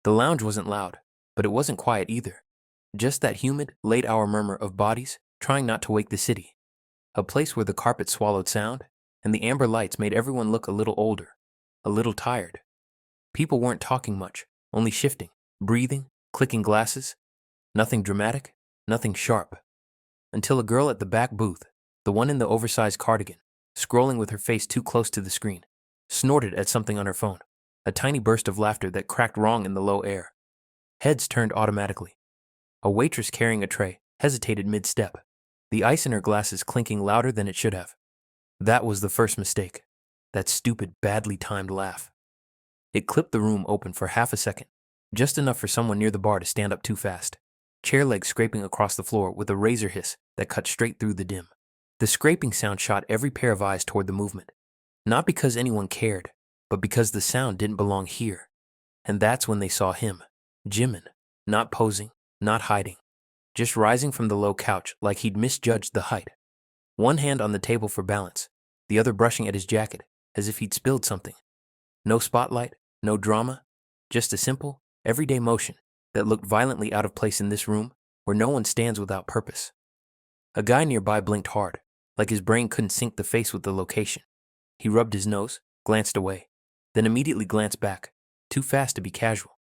The lounge wasn't loud, but it wasn't quiet either. Just that humid, late-hour murmur of bodies trying not to wake the city. A place where the carpet swallowed sound, and the amber lights made everyone look a little older, a little tired. People weren't talking much, only shifting, breathing, clicking glasses. Nothing dramatic, nothing sharp. Until a girl at the back booth, the one in the oversized cardigan, scrolling with her face too close to the screen, snorted at something on her phone, a tiny burst of laughter that cracked wrong in the low air. Heads turned automatically. A waitress carrying a tray hesitated mid-step, the ice in her glasses clinking louder than it should have. That was the first mistake. That stupid, badly timed laugh. It clipped the room open for half a second, just enough for someone near the bar to stand up too fast, chair legs scraping across the floor with a razor hiss that cut straight through the dim. The scraping sound shot every pair of eyes toward the movement, not because anyone cared, but because the sound didn't belong here. And that's when they saw him, Jimin, not posing, not hiding, just rising from the low couch like he'd misjudged the height. One hand on the table for balance, the other brushing at his jacket as if he'd spilled something. No spotlight, no drama, just a simple, everyday motion that looked violently out of place in this room where no one stands without purpose. A guy nearby blinked hard, like his brain couldn't sync the face with the location. He rubbed his nose, glanced away, then immediately glanced back, too fast to be casual.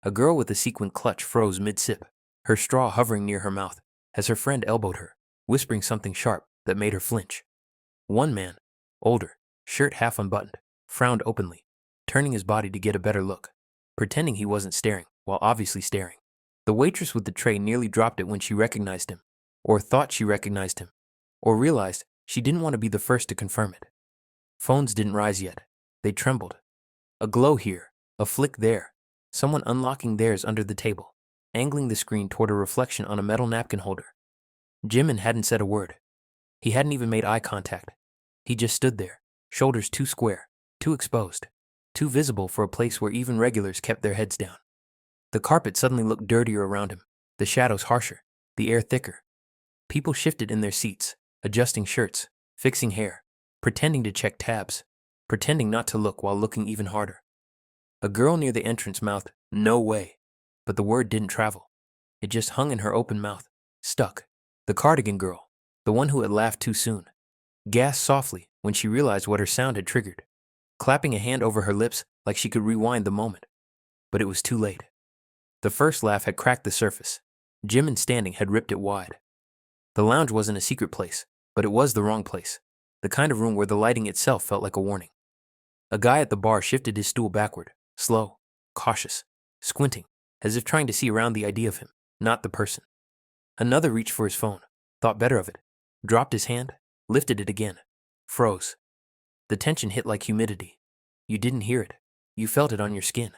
A girl with a sequin clutch froze mid-sip, her straw hovering near her mouth as her friend elbowed her, whispering something sharp that made her flinch. One man, older, shirt half unbuttoned, frowned openly, turning his body to get a better look, pretending he wasn't staring, while obviously staring. The waitress with the tray nearly dropped it when she recognized him, or thought she recognized him, or realized she didn't want to be the first to confirm it. Phones didn't rise yet. They trembled. A glow here, a flick there, someone unlocking theirs under the table, angling the screen toward a reflection on a metal napkin holder. Jimin hadn't said a word. He hadn't even made eye contact. He just stood there, shoulders too square, too exposed, too visible for a place where even regulars kept their heads down. The carpet suddenly looked dirtier around him, the shadows harsher, the air thicker. People shifted in their seats, adjusting shirts, fixing hair, pretending to check tabs, pretending not to look while looking even harder. A girl near the entrance mouthed, "No way," but the word didn't travel. It just hung in her open mouth, stuck. The cardigan girl, the one who had laughed too soon, gasped softly when she realized what her sound had triggered, clapping a hand over her lips like she could rewind the moment. But it was too late. The first laugh had cracked the surface. Jimin standing had ripped it wide. The lounge wasn't a secret place, but it was the wrong place, the kind of room where the lighting itself felt like a warning. A guy at the bar shifted his stool backward, slow, cautious, squinting, as if trying to see around the idea of him, not the person. Another reached for his phone, thought better of it, dropped his hand, lifted it again, froze. The tension hit like humidity. You didn't hear it. You felt it on your skin.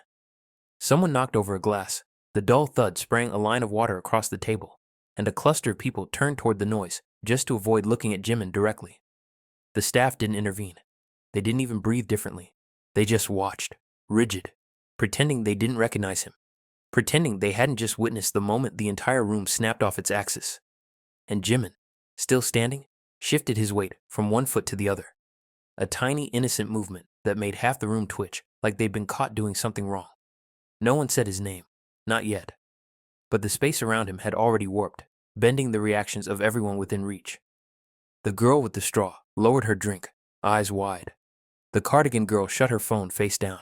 Someone knocked over a glass. The dull thud sprang a line of water across the table, and a cluster of people turned toward the noise just to avoid looking at Jimin directly. The staff didn't intervene. They didn't even breathe differently. They just watched, rigid, pretending they didn't recognize him, pretending they hadn't just witnessed the moment the entire room snapped off its axis. And Jimin, still standing, shifted his weight from one foot to the other. A tiny, innocent movement that made half the room twitch like they'd been caught doing something wrong. No one said his name, not yet. But the space around him had already warped, bending the reactions of everyone within reach. The girl with the straw lowered her drink, eyes wide. The cardigan girl shut her phone face down.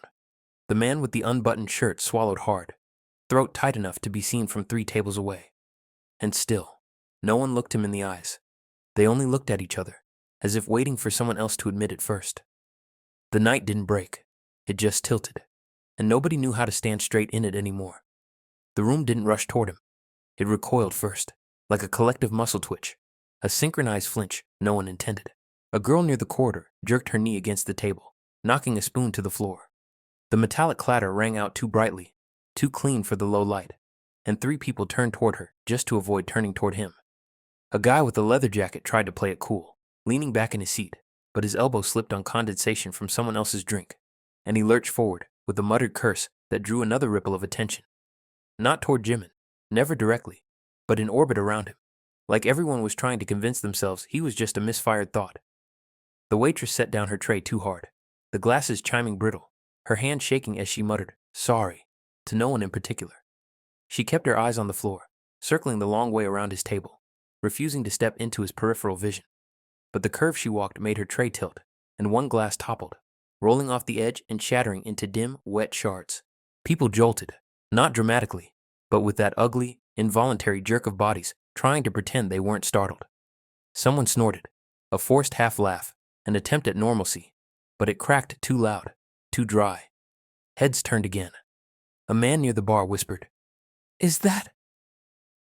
The man with the unbuttoned shirt swallowed hard, throat tight enough to be seen from 3 tables away. And still, no one looked him in the eyes. They only looked at each other, as if waiting for someone else to admit it first. The night didn't break. It just tilted, and nobody knew how to stand straight in it anymore. The room didn't rush toward him. It recoiled first, like a collective muscle twitch, a synchronized flinch no one intended. A girl near the corridor jerked her knee against the table, knocking a spoon to the floor. The metallic clatter rang out too brightly, too clean for the low light, and 3 people turned toward her just to avoid turning toward him. A guy with a leather jacket tried to play it cool, leaning back in his seat, but his elbow slipped on condensation from someone else's drink, and he lurched forward with a muttered curse that drew another ripple of attention. Not toward Jimin, never directly, but in orbit around him, like everyone was trying to convince themselves he was just a misfired thought. The waitress set down her tray too hard, the glasses chiming brittle, her hand shaking as she muttered, "Sorry," to no one in particular. She kept her eyes on the floor, circling the long way around his table, refusing to step into his peripheral vision. But the curve she walked made her tray tilt, and one glass toppled, rolling off the edge and shattering into dim, wet shards. People jolted, not dramatically, but with that ugly, involuntary jerk of bodies trying to pretend they weren't startled. Someone snorted, a forced half laugh, an attempt at normalcy, but it cracked too loud, too dry. Heads turned again. A man near the bar whispered, "Is that?"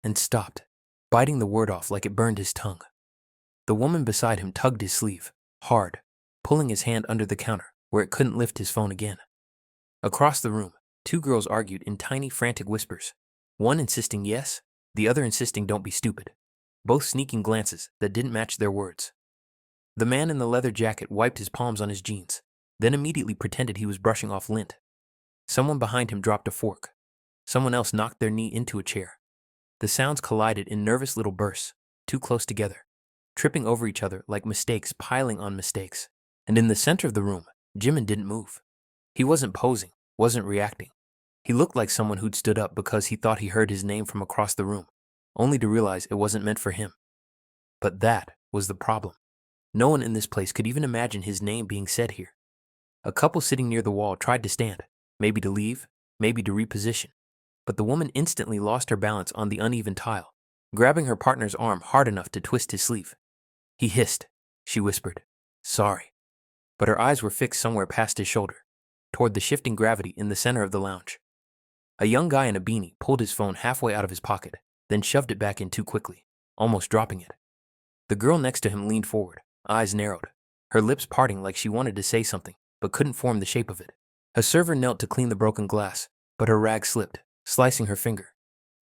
and stopped, biting the word off like it burned his tongue. The woman beside him tugged his sleeve, hard, pulling his hand under the counter where it couldn't lift his phone again. Across the room, two girls argued in tiny, frantic whispers, one insisting yes, the other insisting don't be stupid, both sneaking glances that didn't match their words. The man in the leather jacket wiped his palms on his jeans, then immediately pretended he was brushing off lint. Someone behind him dropped a fork. Someone else knocked their knee into a chair. The sounds collided in nervous little bursts, too close together, tripping over each other like mistakes piling on mistakes. And in the center of the room, Jimin didn't move. He wasn't posing, wasn't reacting. He looked like someone who'd stood up because he thought he heard his name from across the room, only to realize it wasn't meant for him. But that was the problem. No one in this place could even imagine his name being said here. A couple sitting near the wall tried to stand, maybe to leave, maybe to reposition. But the woman instantly lost her balance on the uneven tile, grabbing her partner's arm hard enough to twist his sleeve. He hissed. She whispered, "Sorry." But her eyes were fixed somewhere past his shoulder, toward the shifting gravity in the center of the lounge. A young guy in a beanie pulled his phone halfway out of his pocket, then shoved it back in too quickly, almost dropping it. The girl next to him leaned forward, eyes narrowed, her lips parting like she wanted to say something, but couldn't form the shape of it. A server knelt to clean the broken glass, but her rag slipped, slicing her finger.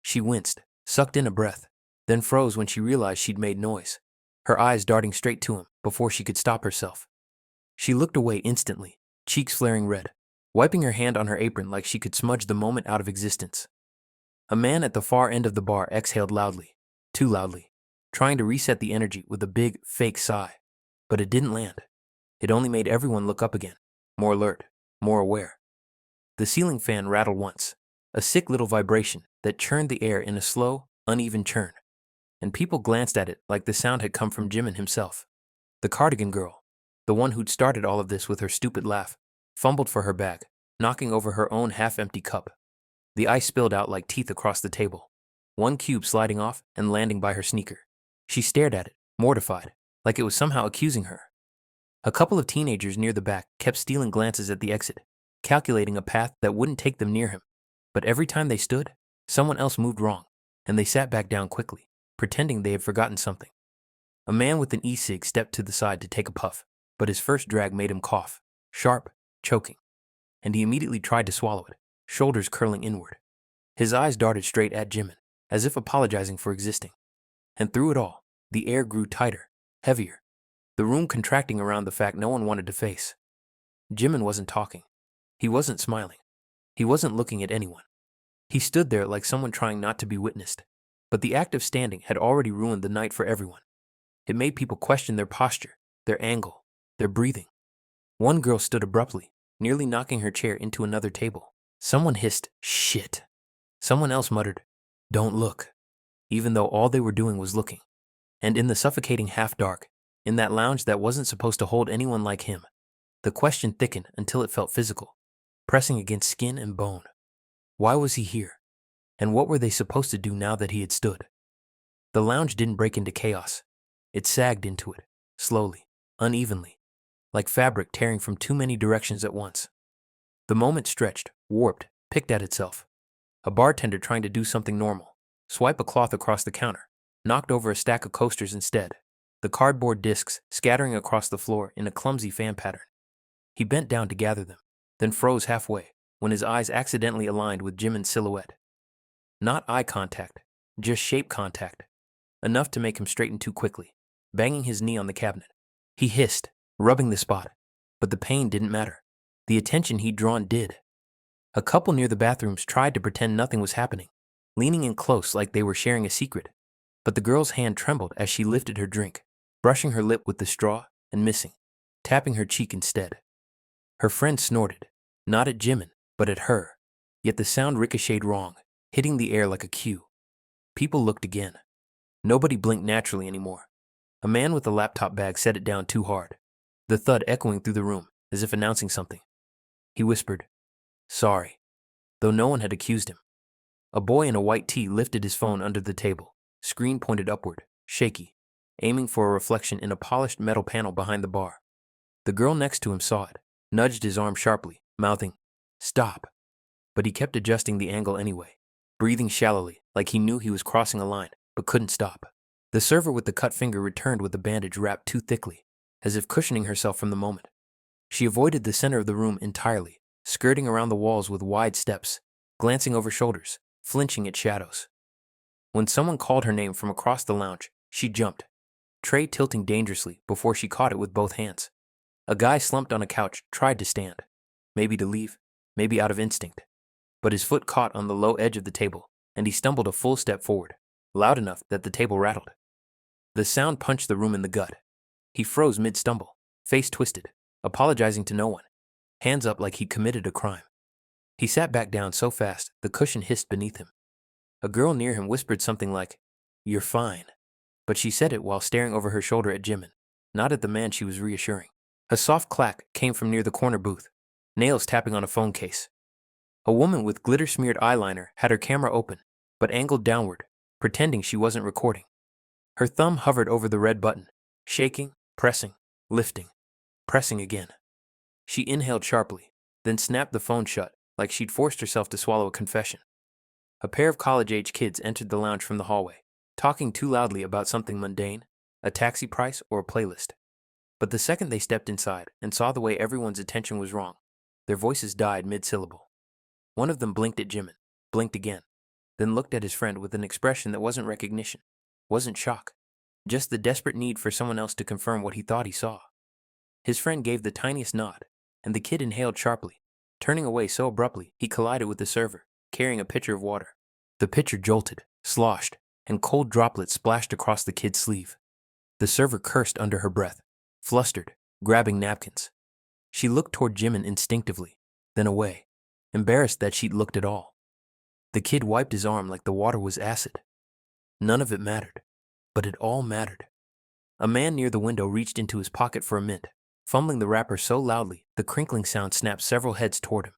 She winced, sucked in a breath, then froze when she realized she'd made noise, her eyes darting straight to him before she could stop herself. She looked away instantly, cheeks flaring red, wiping her hand on her apron like she could smudge the moment out of existence. A man at the far end of the bar exhaled loudly, too loudly, trying to reset the energy with a big, fake sigh. But it didn't land. It only made everyone look up again, more alert, more aware. The ceiling fan rattled once, a sick little vibration that churned the air in a slow, uneven churn, and people glanced at it like the sound had come from Jimin himself. The cardigan girl, the one who'd started all of this with her stupid laugh, fumbled for her bag, knocking over her own half-empty cup. The ice spilled out like teeth across the table, one cube sliding off and landing by her sneaker. She stared at it, mortified, like it was somehow accusing her. A couple of teenagers near the back kept stealing glances at the exit, calculating a path that wouldn't take them near him. But every time they stood, someone else moved wrong, and they sat back down quickly, pretending they had forgotten something. A man with an e-cig stepped to the side to take a puff, but his first drag made him cough, sharp, choking, and he immediately tried to swallow it, shoulders curling inward. His eyes darted straight at Jimin, as if apologizing for existing. And through it all, the air grew tighter, heavier, the room contracting around the fact no one wanted to face. Jimin wasn't talking. He wasn't smiling. He wasn't looking at anyone. He stood there like someone trying not to be witnessed. But the act of standing had already ruined the night for everyone. It made people question their posture, their angle, their breathing. One girl stood abruptly, nearly knocking her chair into another table. Someone hissed, "Shit." Someone else muttered, "Don't look," even though all they were doing was looking. And in the suffocating half-dark, in that lounge that wasn't supposed to hold anyone like him, the question thickened until it felt physical, pressing against skin and bone. Why was he here? And what were they supposed to do now that he had stood? The lounge didn't break into chaos. It sagged into it, slowly, unevenly, like fabric tearing from too many directions at once. The moment stretched, warped, picked at itself. A bartender trying to do something normal, swipe a cloth across the counter, knocked over a stack of coasters instead, the cardboard discs scattering across the floor in a clumsy fan pattern. He bent down to gather them, then froze halfway when his eyes accidentally aligned with Jimin's silhouette. Not eye contact, just shape contact, enough to make him straighten too quickly, banging his knee on the cabinet. He hissed, rubbing the spot, but the pain didn't matter. The attention he'd drawn did. A couple near the bathrooms tried to pretend nothing was happening, leaning in close like they were sharing a secret, but the girl's hand trembled as she lifted her drink, brushing her lip with the straw and missing, tapping her cheek instead. Her friend snorted, not at Jimin, but at her. Yet the sound ricocheted wrong, hitting the air like a cue. People looked again. Nobody blinked naturally anymore. A man with a laptop bag set it down too hard, the thud echoing through the room as if announcing something. He whispered, "Sorry," though no one had accused him. A boy in a white tee lifted his phone under the table, screen pointed upward, shaky, aiming for a reflection in a polished metal panel behind the bar. The girl next to him saw it, nudged his arm sharply, mouthing, "Stop." But he kept adjusting the angle anyway, breathing shallowly like he knew he was crossing a line, but couldn't stop. The server with the cut finger returned with the bandage wrapped too thickly, as if cushioning herself from the moment. She avoided the center of the room entirely, skirting around the walls with wide steps, glancing over shoulders, flinching at shadows. When someone called her name from across the lounge, she jumped, tray tilting dangerously before she caught it with both hands. A guy slumped on a couch tried to stand, maybe to leave, maybe out of instinct. But his foot caught on the low edge of the table, and he stumbled a full step forward, loud enough that the table rattled. The sound punched the room in the gut. He froze mid-stumble, face twisted, apologizing to no one, hands up like he'd committed a crime. He sat back down so fast the cushion hissed beneath him. A girl near him whispered something like, "You're fine," but she said it while staring over her shoulder at Jimin, not at the man she was reassuring. A soft clack came from near the corner booth, nails tapping on a phone case. A woman with glitter-smeared eyeliner had her camera open, but angled downward, pretending she wasn't recording. Her thumb hovered over the red button, shaking, pressing, lifting, pressing again. She inhaled sharply, then snapped the phone shut like she'd forced herself to swallow a confession. A pair of college-age kids entered the lounge from the hallway, talking too loudly about something mundane, a taxi price or a playlist. But the second they stepped inside and saw the way everyone's attention was wrong, their voices died mid-syllable. One of them blinked at Jimin, blinked again, then looked at his friend with an expression that wasn't recognition, wasn't shock, just the desperate need for someone else to confirm what he thought he saw. His friend gave the tiniest nod, and the kid inhaled sharply, turning away so abruptly he collided with the server, carrying a pitcher of water. The pitcher jolted, sloshed, and cold droplets splashed across the kid's sleeve. The server cursed under her breath, flustered, grabbing napkins. She looked toward Jimin instinctively, then away, embarrassed that she'd looked at all. The kid wiped his arm like the water was acid. None of it mattered, but it all mattered. A man near the window reached into his pocket for a mint, fumbling the wrapper so loudly the crinkling sound snapped several heads toward him.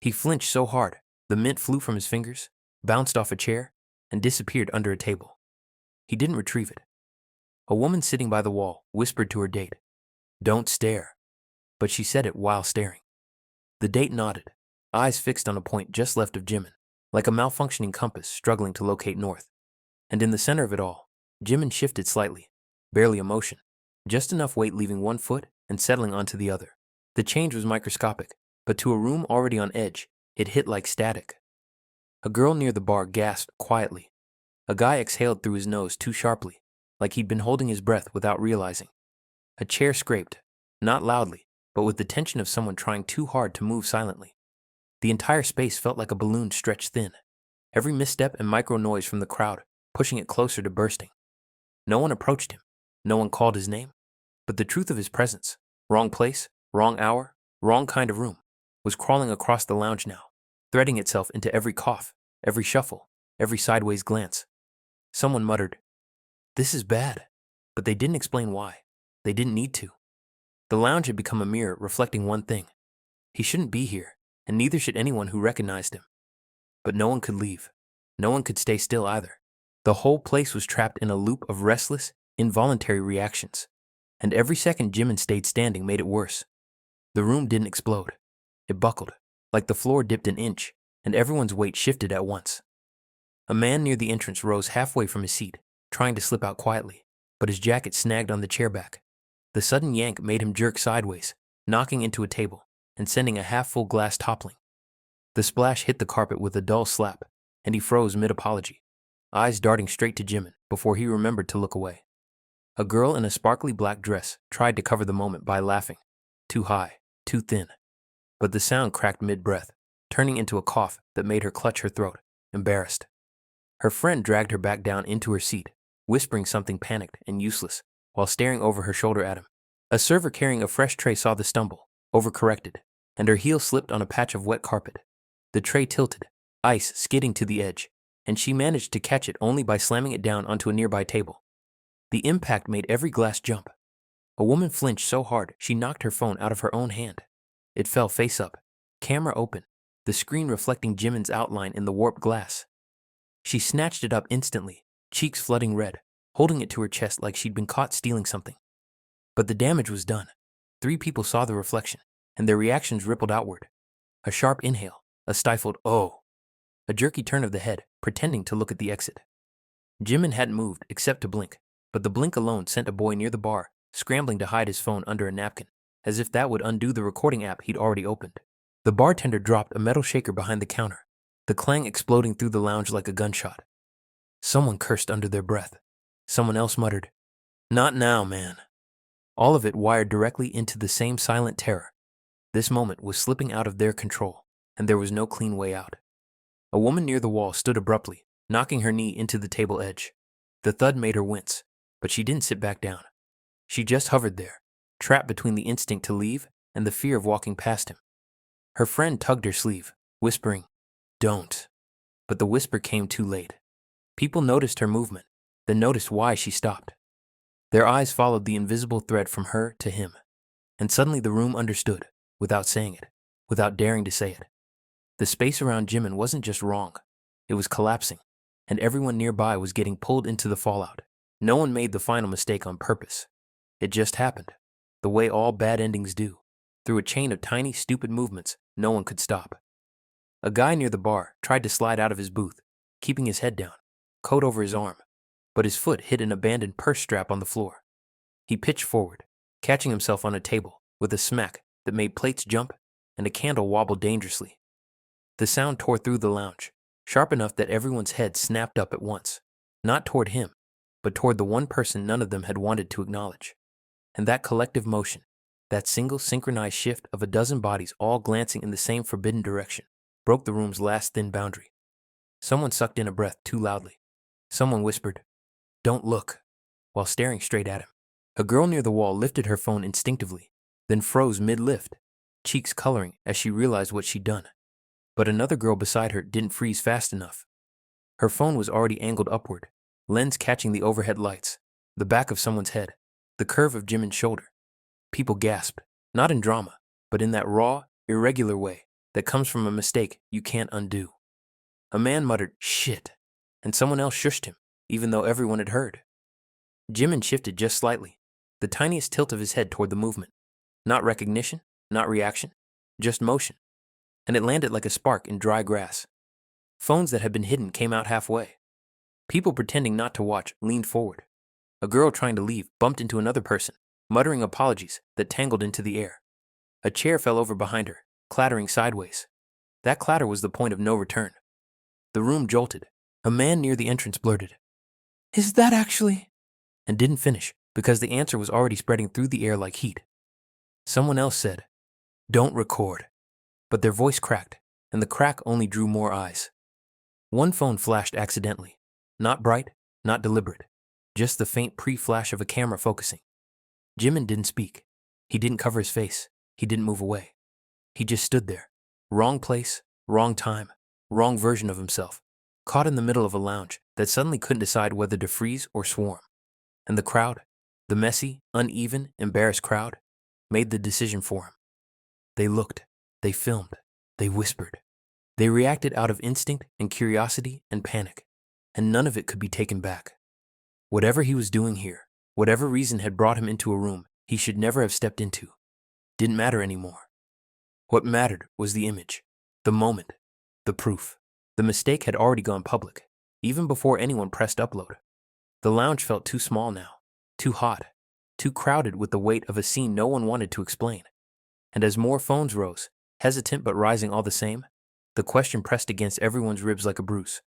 He flinched so hard, the mint flew from his fingers, bounced off a chair, and disappeared under a table. He didn't retrieve it. A woman sitting by the wall whispered to her date, "Don't stare," but she said it while staring. The date nodded, eyes fixed on a point just left of Jimin, like a malfunctioning compass struggling to locate north. And in the center of it all, Jimin shifted slightly, barely a motion, just enough weight leaving one foot and settling onto the other. The change was microscopic, but to a room already on edge, it hit like static. A girl near the bar gasped quietly. A guy exhaled through his nose too sharply, like he'd been holding his breath without realizing. A chair scraped, not loudly, but with the tension of someone trying too hard to move silently. The entire space felt like a balloon stretched thin, every misstep and micro noise from the crowd pushing it closer to bursting. No one approached him, no one called his name, but the truth of his presence, wrong place, wrong hour, wrong kind of room, was crawling across the lounge now, threading itself into every cough, every shuffle, every sideways glance. Someone muttered, "This is bad," but they didn't explain why. They didn't need to. The lounge had become a mirror reflecting one thing. He shouldn't be here, and neither should anyone who recognized him. But no one could leave. No one could stay still either. The whole place was trapped in a loop of restless, involuntary reactions, and every second Jimin stayed standing made it worse. The room didn't explode. It buckled, like the floor dipped an inch, and everyone's weight shifted at once. A man near the entrance rose halfway from his seat, trying to slip out quietly, but his jacket snagged on the chair back. The sudden yank made him jerk sideways, knocking into a table and sending a half-full glass toppling. The splash hit the carpet with a dull slap, and he froze mid-apology, eyes darting straight to Jimin before he remembered to look away. A girl in a sparkly black dress tried to cover the moment by laughing, too high, too thin. But the sound cracked mid-breath, turning into a cough that made her clutch her throat, embarrassed. Her friend dragged her back down into her seat, whispering something panicked and useless, while staring over her shoulder at him. A server carrying a fresh tray saw the stumble, overcorrected, and her heel slipped on a patch of wet carpet. The tray tilted, ice skidding to the edge, and she managed to catch it only by slamming it down onto a nearby table. The impact made every glass jump. A woman flinched so hard she knocked her phone out of her own hand. It fell face up, camera open, the screen reflecting Jimin's outline in the warped glass. She snatched it up instantly, cheeks flooding red, holding it to her chest like she'd been caught stealing something. But the damage was done. 3 people saw the reflection, and their reactions rippled outward. A sharp inhale, a stifled "oh," a jerky turn of the head, pretending to look at the exit. Jimin hadn't moved except to blink, but the blink alone sent a boy near the bar scrambling to hide his phone under a napkin, as if that would undo the recording app he'd already opened. The bartender dropped a metal shaker behind the counter, the clang exploding through the lounge like a gunshot. Someone cursed under their breath. Someone else muttered, "Not now, man." All of it wired directly into the same silent terror. This moment was slipping out of their control, and there was no clean way out. A woman near the wall stood abruptly, knocking her knee into the table edge. The thud made her wince, but she didn't sit back down. She just hovered there, trapped between the instinct to leave and the fear of walking past him. Her friend tugged her sleeve, whispering, "Don't." But the whisper came too late. People noticed her movement, then noticed why she stopped. Their eyes followed the invisible thread from her to him, and suddenly the room understood, without saying it, without daring to say it. The space around Jimin wasn't just wrong, it was collapsing, and everyone nearby was getting pulled into the fallout. No one made the final mistake on purpose. It just happened, the way all bad endings do, through a chain of tiny, stupid movements no one could stop. A guy near the bar tried to slide out of his booth, keeping his head down, coat over his arm, but his foot hit an abandoned purse strap on the floor. He pitched forward, catching himself on a table with a smack that made plates jump and a candle wobble dangerously. The sound tore through the lounge, sharp enough that everyone's head snapped up at once, not toward him, but toward the one person none of them had wanted to acknowledge. And that collective motion, that single synchronized shift of a dozen bodies all glancing in the same forbidden direction, broke the room's last thin boundary. Someone sucked in a breath too loudly. Someone whispered, "Don't look," while staring straight at him. A girl near the wall lifted her phone instinctively, then froze mid-lift, cheeks coloring as she realized what she'd done. But another girl beside her didn't freeze fast enough. Her phone was already angled upward, lens catching the overhead lights, the back of someone's head, the curve of Jimin's shoulder. People gasped, not in drama, but in that raw, irregular way that comes from a mistake you can't undo. A man muttered, "Shit," and someone else shushed him, even though everyone had heard. Jimin shifted just slightly, the tiniest tilt of his head toward the movement. Not recognition, not reaction, just motion. And it landed like a spark in dry grass. Phones that had been hidden came out halfway. People pretending not to watch leaned forward. A girl trying to leave bumped into another person, muttering apologies that tangled into the air. A chair fell over behind her, clattering sideways. That clatter was the point of no return. The room jolted. A man near the entrance blurted, "Is that actually?" and didn't finish because the answer was already spreading through the air like heat. Someone else said, "Don't record," but their voice cracked, and the crack only drew more eyes. One phone flashed accidentally, not bright, not deliberate, just the faint pre-flash of a camera focusing. Jimin didn't speak. He didn't cover his face. He didn't move away. He just stood there. Wrong place, wrong time, wrong version of himself, caught in the middle of a lounge that suddenly couldn't decide whether to freeze or swarm. And the crowd, the messy, uneven, embarrassed crowd, made the decision for him. They looked, they filmed, they whispered. They reacted out of instinct and curiosity and panic, and none of it could be taken back. Whatever he was doing here, whatever reason had brought him into a room he should never have stepped into, didn't matter anymore. What mattered was the image, the moment, the proof. The mistake had already gone public, even before anyone pressed upload. The lounge felt too small now, too hot, too crowded with the weight of a scene no one wanted to explain. And as more phones rose, hesitant but rising all the same, the question pressed against everyone's ribs like a bruise.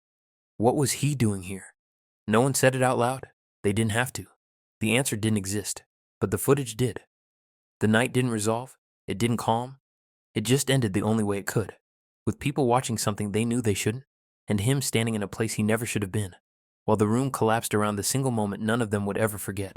What was he doing here? No one said it out loud. They didn't have to. The answer didn't exist, but the footage did. The night didn't resolve. It didn't calm. It just ended the only way it could, with people watching something they knew they shouldn't, and him standing in a place he never should have been, while the room collapsed around the single moment none of them would ever forget.